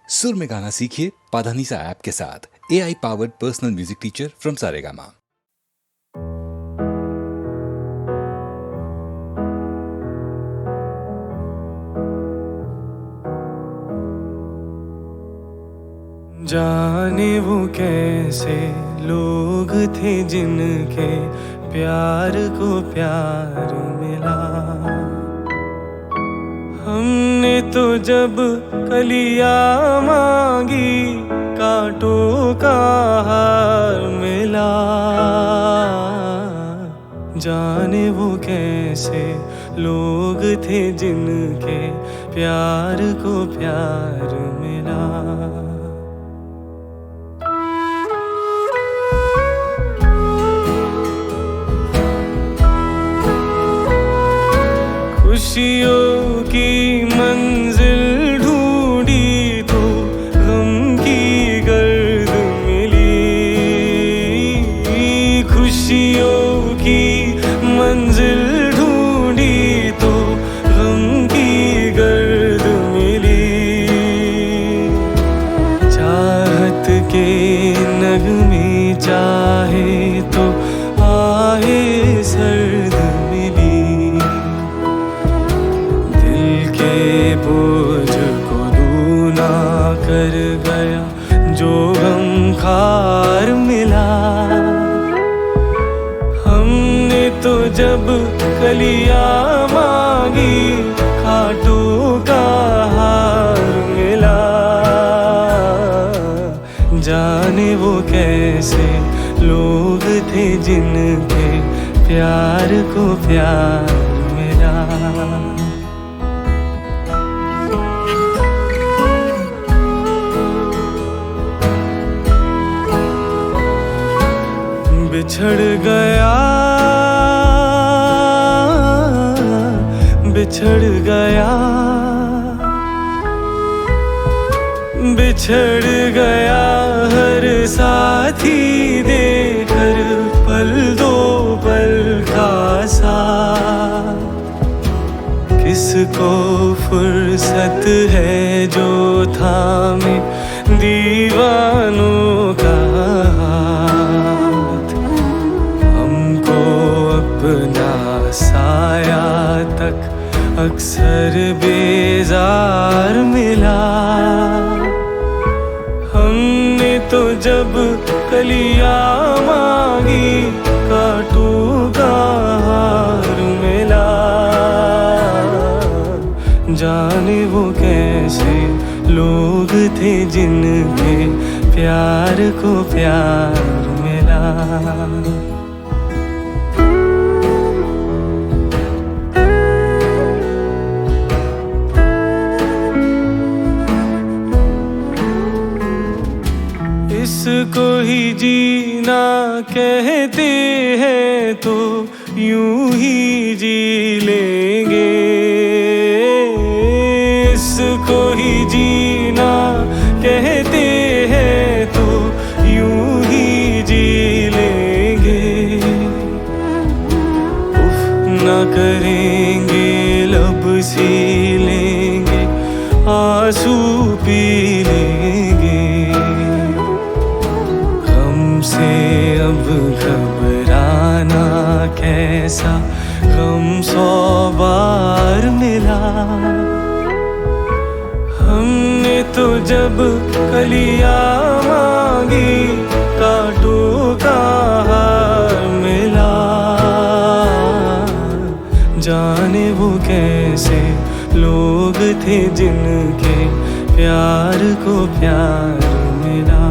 सुर में गाना सीखिए पाधानीसा ऐप के साथ। AI powered personal music teacher from Saregama. जाने वो कैसे लोग थे जिनके प्यार को प्यार मिला। हमने तो जब कलियां मांगी कांटों का हार मिला। जाने वो कैसे लोग थे जिनके प्यार को प्यार मिला। खुशियों की मंजिल ढूंढी तो गम की गर्द मिली। खुशियों की मंजिल ढूंढी तो गम की गर्द मिली। चाहत के नगमे चाहे तो आए सर्द मिली। बोझ को दूना कर गया जो गम खार मिला। हमने तो जब कलियां मांगी कांटों का हार मिला। जाने वो कैसे लोग थे जिनके प्यार को प्यार मिला। बिछड़ गया बिछड़ गया बिछड़ गया हर साथी देकर पल दो पल का साथ। किसको फुर्सत है जो थामे दीवानों का अपना साया तक अक्सर बेजार मिला। हमने तो जब कलियां मांगी कांटों का हार मिला। जाने वो कैसे लोग थे जिनके प्यार को प्यार मिला। इसको ही जीना कहते हैं तो यूं ही जी लेंगे। इसको ही जीना कहते हैं तो यूं ही जी लेंगे। उफ न करेंगे लब सी लेंगे आंसू पी लेंगे। से अब घबराना कैसा गम 100 बार मिला। हमने तो जब कलियां मांगी कांटों का हार मिला। जाने वो कैसे लोग थे जिनके प्यार को प्यार मिला।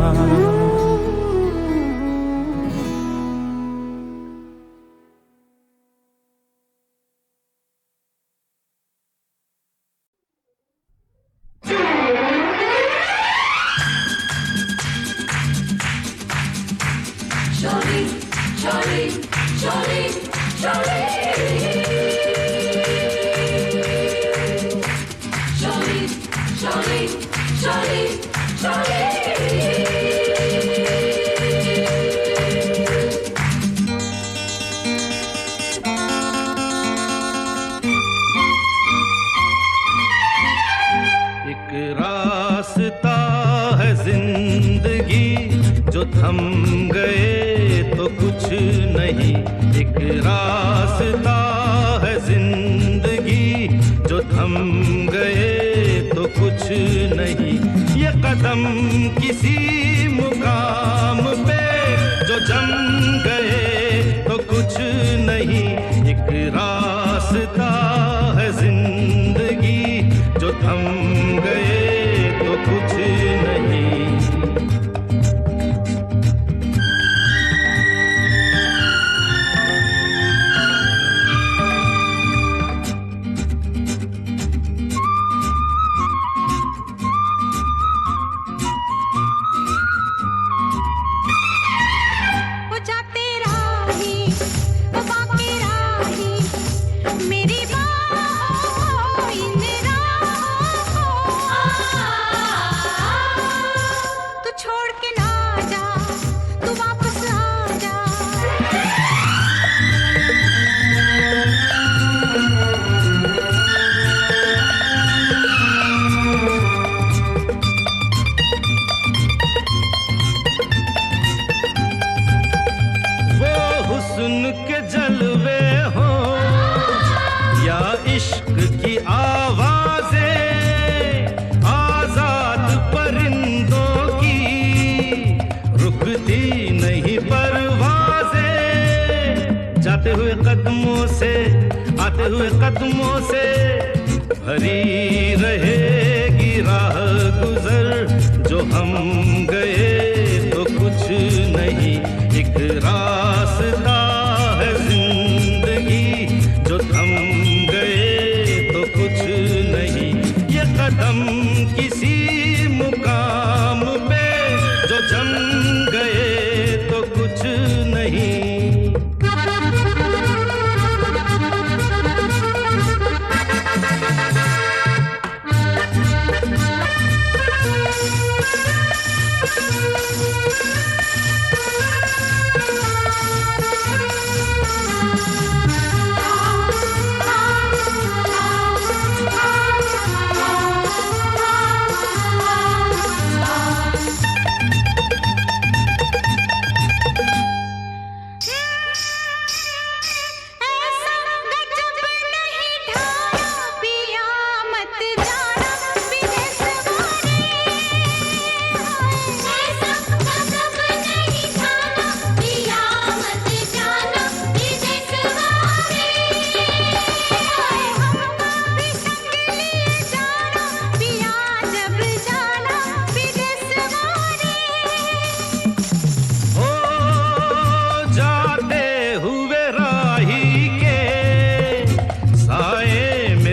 एक रास्ता जो थम गए तो कुछ नहीं, एक रास्ता है जिंदगी, जो थम गए तो कुछ नहीं। ये कदम किसी मुकाम पे जो जम गए तो कुछ नहीं, एक रास्ता है जिंदगी, जो थम गए तो कुछ नहीं। के जलवे हो या इश्क की आवाजें, आजाद परिंदों की रुकती नहीं परवाजें, जाते हुए कदमों से आते हुए कदमों से भरी रहेगी राह गुजर, जो हम गए तो कुछ नहीं, एक रास्ता है जिंदगी, जो थम गए तो कुछ नहीं। ये कदम किसी मुकाम पे जो जम गए तो कुछ नहीं।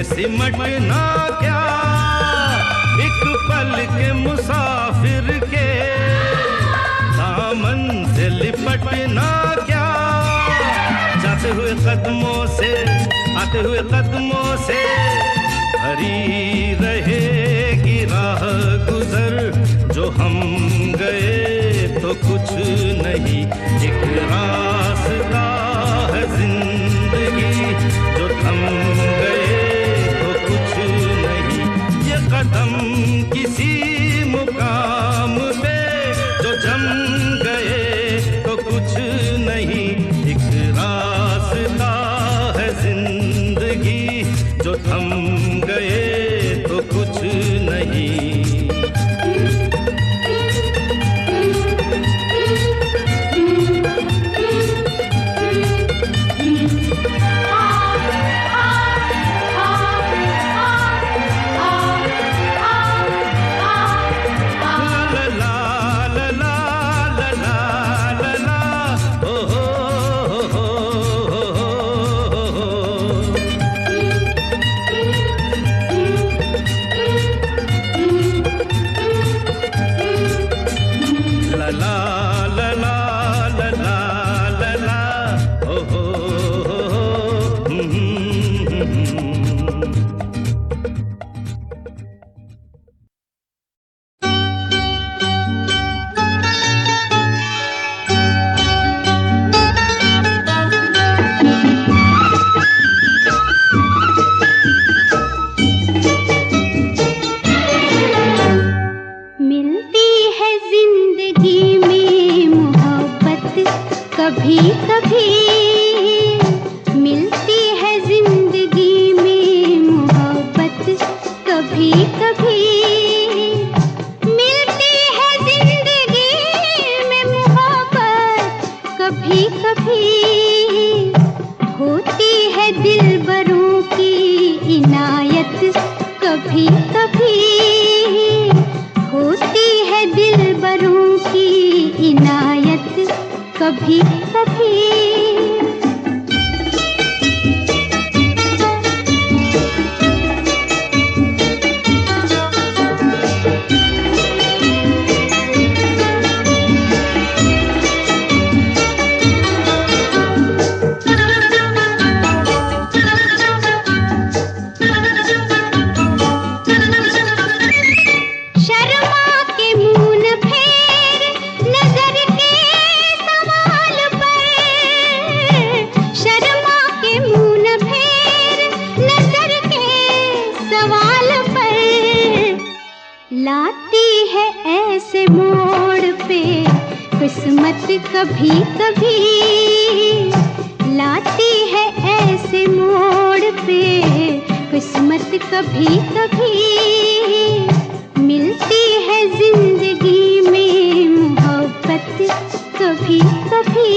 सिमटना क्या एक पल के मुसाफिर के दामन से लिपटना क्या, जाते हुए कदमों से आते हुए कदमों से भरी रहेगी राह गुजर, जो हम गए तो कुछ नहीं, एक रास्ता है जिंदगी, जो थम गए कुछ नहीं। ये कदम किसी मुकाम पे जो जम गए तो कुछ नहीं, एक रास्ता है जिंदगी, जो थम गए तो कुछ नहीं। कभी कभी मिलती है जिंदगी में मोहब्बत, कभी कभी मिलती है जिंदगी में मोहब्बत, कभी कभी होती है दिलबरों की इनायत, कभी कभी होती है दिलबरों की इनायत, कभी कभी। लाती है ऐसे मोड़ पे किस्मत, कभी कभी लाती है ऐसे मोड़ पे किस्मत, कभी कभी मिलती है जिंदगी में मोहब्बत, कभी कभी।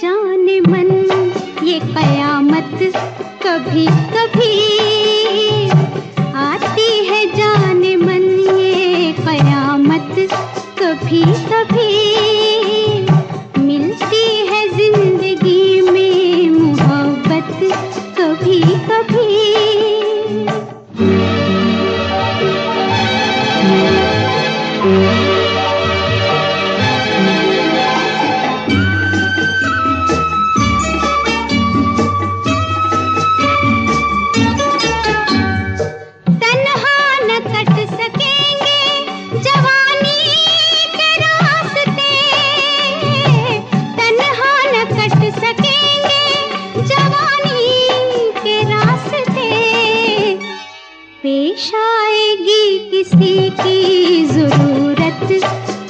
जाने मन ये कयामत, कभी कभी आती है जाने मन ये कयामत, कभी कभी मिलती है जिंदगी में मोहब्बत, कभी कभी। पेश आएगी किसी की जरूरत,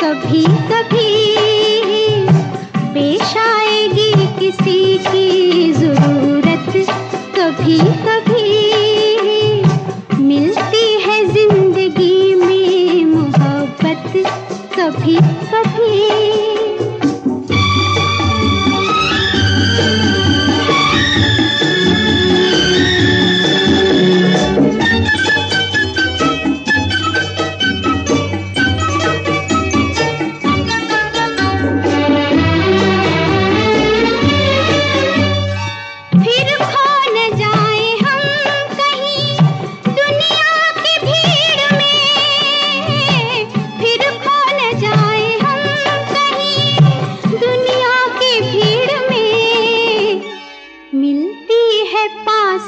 कभी कभी पेश आएगी किसी की जरूरत, कभी कभी मिलती है जिंदगी में मोहब्बत, कभी कभी।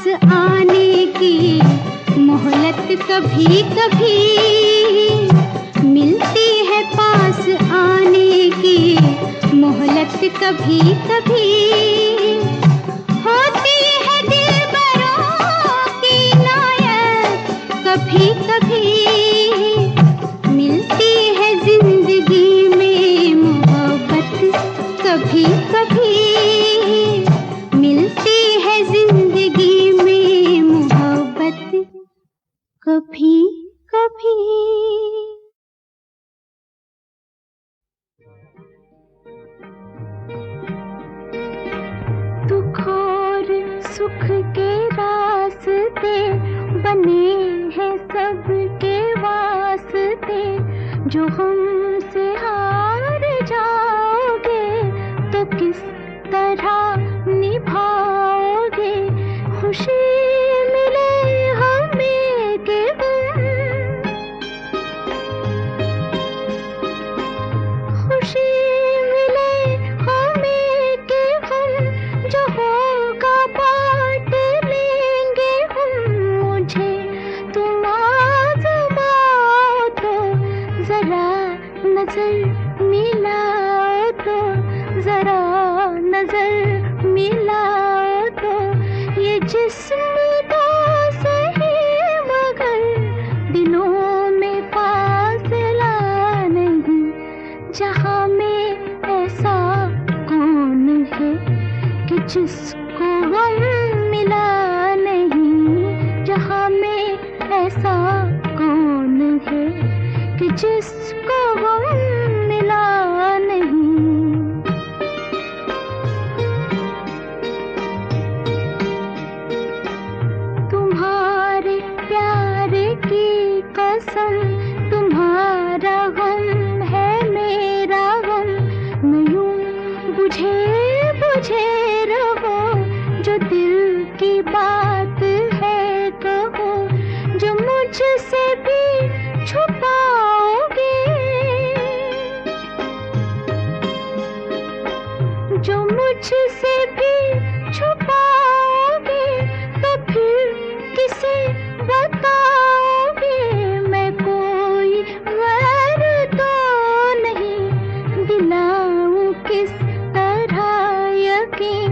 आने की मोहलत, कभी कभी मिलती है पास आने की मोहलत, कभी कभी होती है दिलबरों की इनायत, कभी कभी मिलती है जिंदगी में मोहब्बत, कभी कभी मिलती है जिंदगी में मोहब्बत, कभी कभी। दुख और सुख के रास्ते बने हैं सबके वास्ते, जो हमसे हार जाओगे तो किस तरह निभाओगे, खुशी मिले हमें कि जिसको गम मिला नहीं, जहां में ऐसा कौन है कि जिसको गम मिला नहीं। तुम्हारे प्यार की कसम, तुम्हारा गम है मेरा गम, मैं यूं बुझे बुझे रहो, जो दिल की बात है कहो, जो मुझसे भी छुपाओगे, जो मुझसे भी छुपाओगे, तो फिर किसे बताओगे। मैं कोई गैर तो नहीं, दिलाऊं किस तरह यकीन,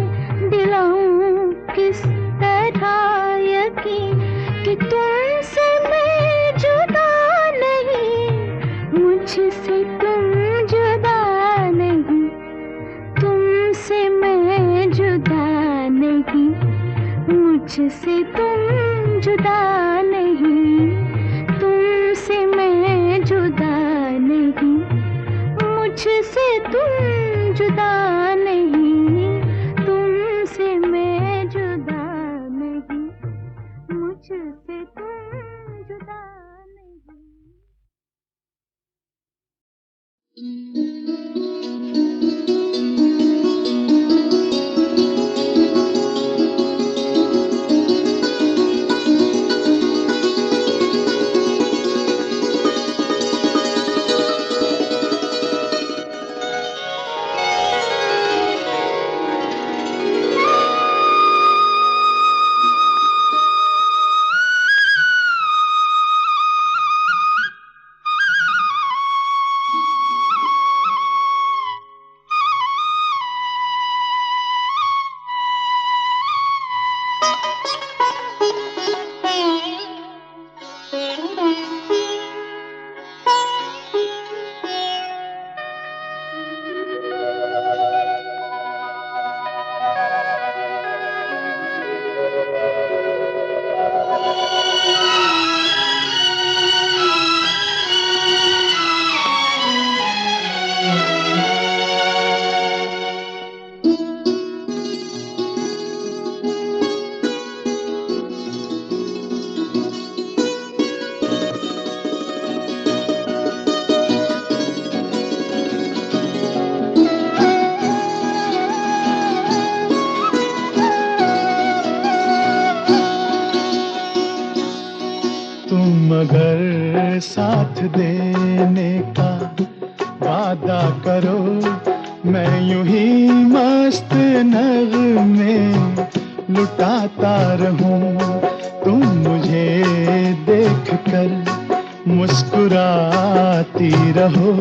दिलाऊं किस तरह यकीन कि तुमसे मैं जुदा नहीं, मुझसे तुम जुदा नहीं, तुमसे मैं जुदा नहीं, मुझसे तुम जुदा नहीं, तुमसे मैं जुदा नहीं, मुझसे तुम जुदा नहीं, तुमसे मैं जुदा नहीं, मुझसे तुम जुदा नहीं। मगर साथ देने का वादा करो, मैं यूं ही मस्त नगमे लुटाता रहूं। तुम मुझे देख कर मुस्कुराती रहो,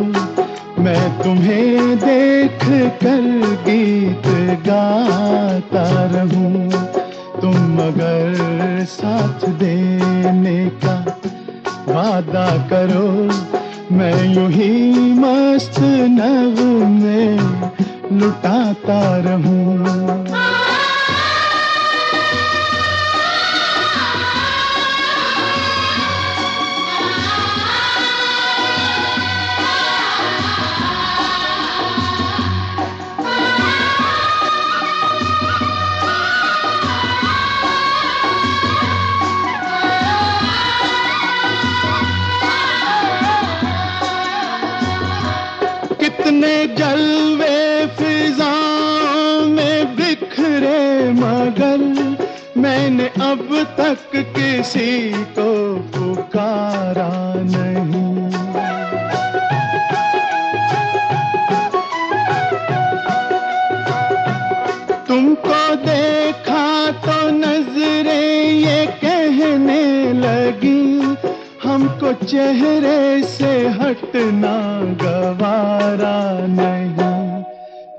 मैं तुम्हें देख कर गीत गाता रहूं। तुम मगर साथ देने का वादा करो, मैं यूं ही मस्त नगमे लुटाता रहूं। कितने जलवे फिजाओं में बिखरे, मगर मैंने अब तक किसी को पुकारा नहीं। तुमको देखा तो नजरें ये कहने लगी, हमको चेहरे से हटना गवारा नहीं।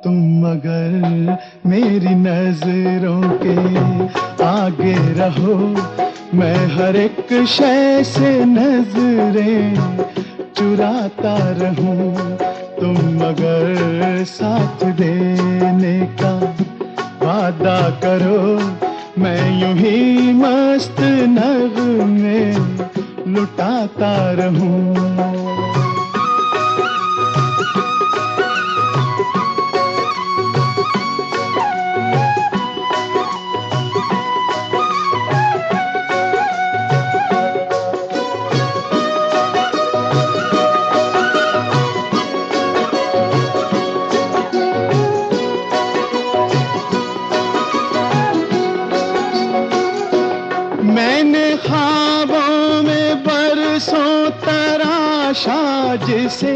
तुम मगर मेरी नजरों के आगे रहो, मैं हर एक शय से नजरें चुराता रहूं। तुम मगर साथ देने का वादा करो मैं यूं ही मस्त नगमे लुटाता रहूं। मैंने ख्वाबों में बरसों तराशा जिसे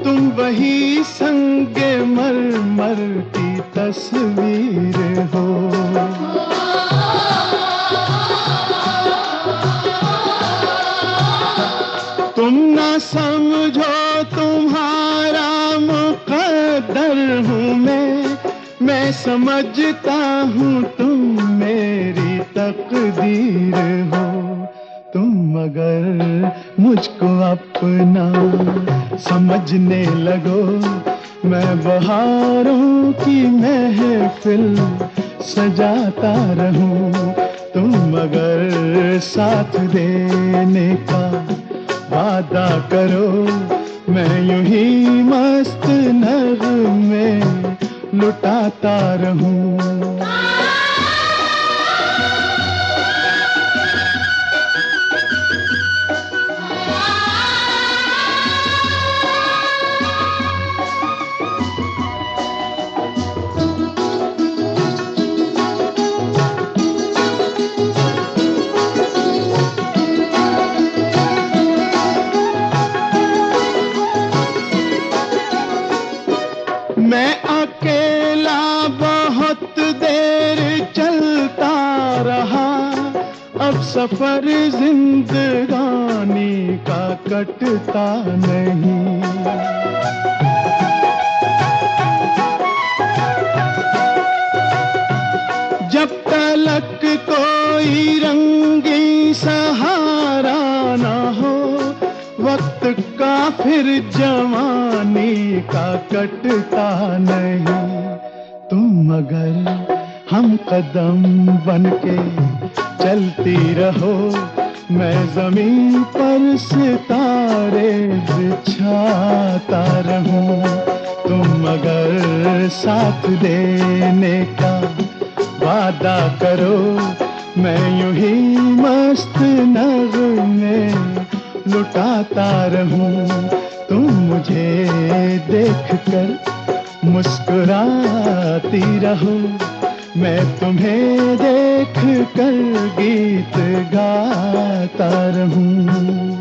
तुम वही संगे मरमर की तस्वीर हो। तुम ना समझो तुम्हारा मुकद्दर हूँ मैं समझता हूँ तुम मेरी तकदीर हो। तुम अगर मुझको अपना समझने लगो मैं बहारों की महफिल सजाता रहूं। तुम अगर साथ देने का वादा करो मैं यूं ही मस्त नगमे लुटाता रहूं। मैं अकेला बहुत देर चलता रहा अब सफर जिंदगानी का कटता नहीं। जब तलक कोई रंगी सहारा ना हो वक्त का फिर जवानी का कटता नहीं। तुम अगर हम कदम बनके चलती रहो मैं जमीन पर सितारे बिछाता रहूं। तुम अगर साथ देने का वादा करो मैं यूं ही मस्त नगमे लुटाता रहूं। तुम मुझे देखकर मुस्कुराती रहो मैं तुम्हें देखकर गीत गाता रहूं।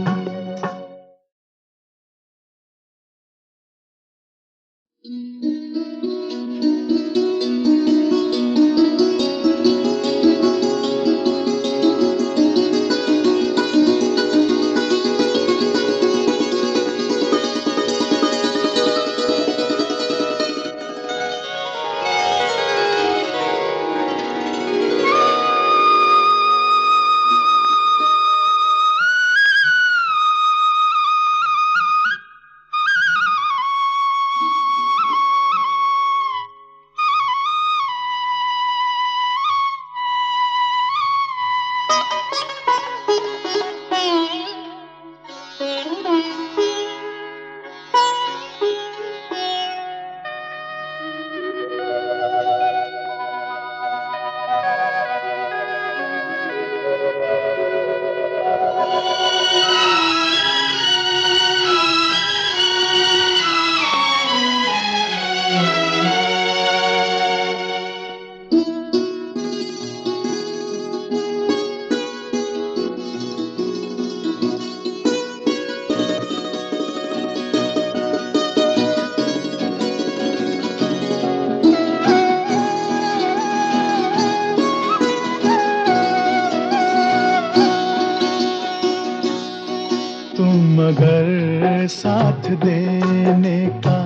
मगर साथ देने का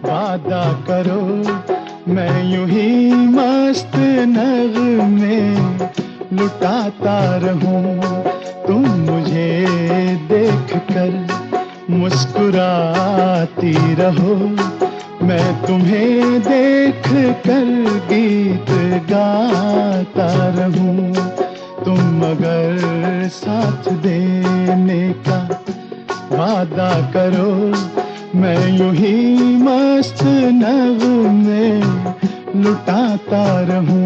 वादा करो, मैं यूं ही मस्त नगमे लुटाता रहूं। तुम मुझे देखकर मुस्कुराती रहो, मैं तुम्हें देख कर गीत गाता रहूं। तुम अगर साथ देने का वादा करो, मैं यूं ही मस्त नगमे लुटाता रहूं।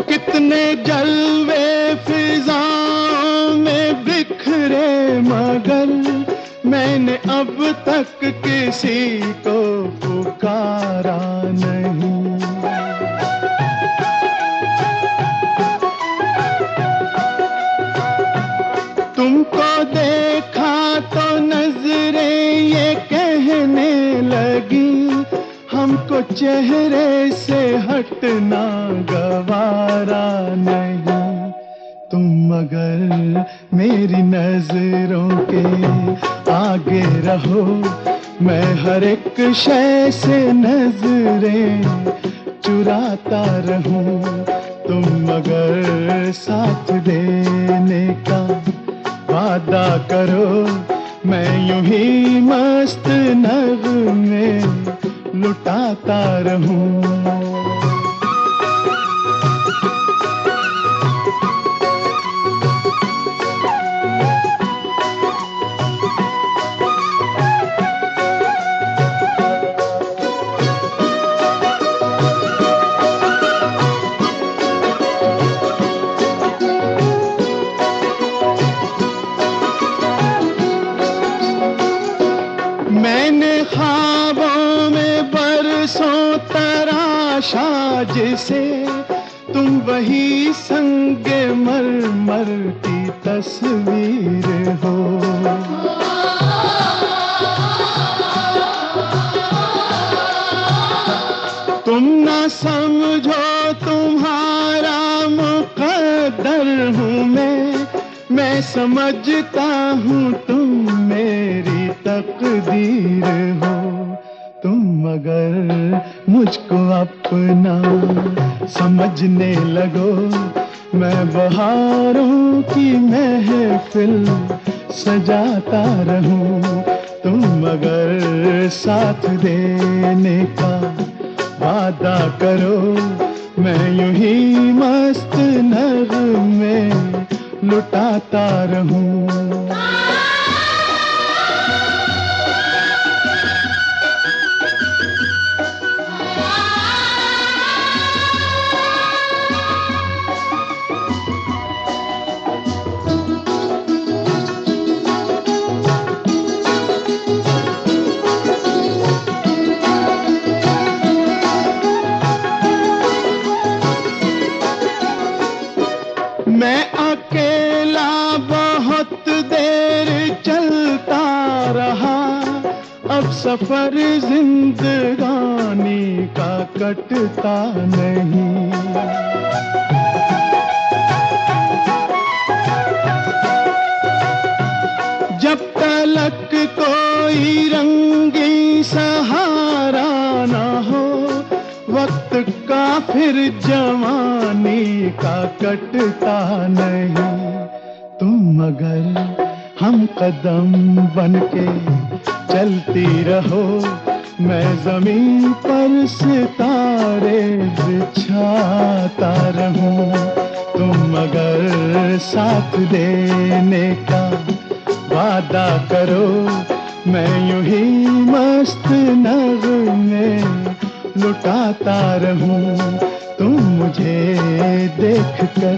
कितने जलवे फिजाओं में बिखरे, मगर मैंने अब तक किसी को पुकारा नहीं। तुमको देखा तो नजरें ये कहने लगी, हमको चेहरे से हटना गवारा नहीं। तुम मगर मेरी नजरों के आगे रहो, मैं हर एक शय से नजरें चुराता रहूं। तुम मगर साथ देने का वादा करो, मैं यूं ही मस्त नगमे लुटाता रहूं। मैंने ख्वाबों में बरसों तराशा जिसे, तुम वही संगे मरमर की तस्वीर हो। तुम ना समझो तुम्हारा मुकद्दर हूँ मैं समझता हूँ तुम मेरी तकदीर हो। तुम मगर मुझको अपना समझने लगो, मैं बहारों की महफिल सजाता रहूं। तुम मगर साथ देने का वादा करो, मैं यूं ही मस्त नगमे लुटाता रहूं। मैं अकेला बहुत देर चलता रहा, अब सफर जिंदगानी का कटता नहीं। जब तलक कोई रंगी सहारा ना हो, वक्त का फिर जवानी का कटता नहीं। तुम मगर हम कदम बनके चलती रहो, मैं जमीन पर सितारे बिछाता रहूं। तुम मगर साथ देने का वादा करो, मैं यूं ही मस्त नगमे लुटाता रहूं। तुम मुझे देखकर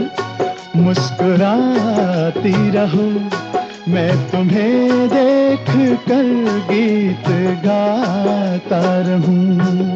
मुस्कुराती रहो, मैं तुम्हें देखकर गीत गाता रहूं।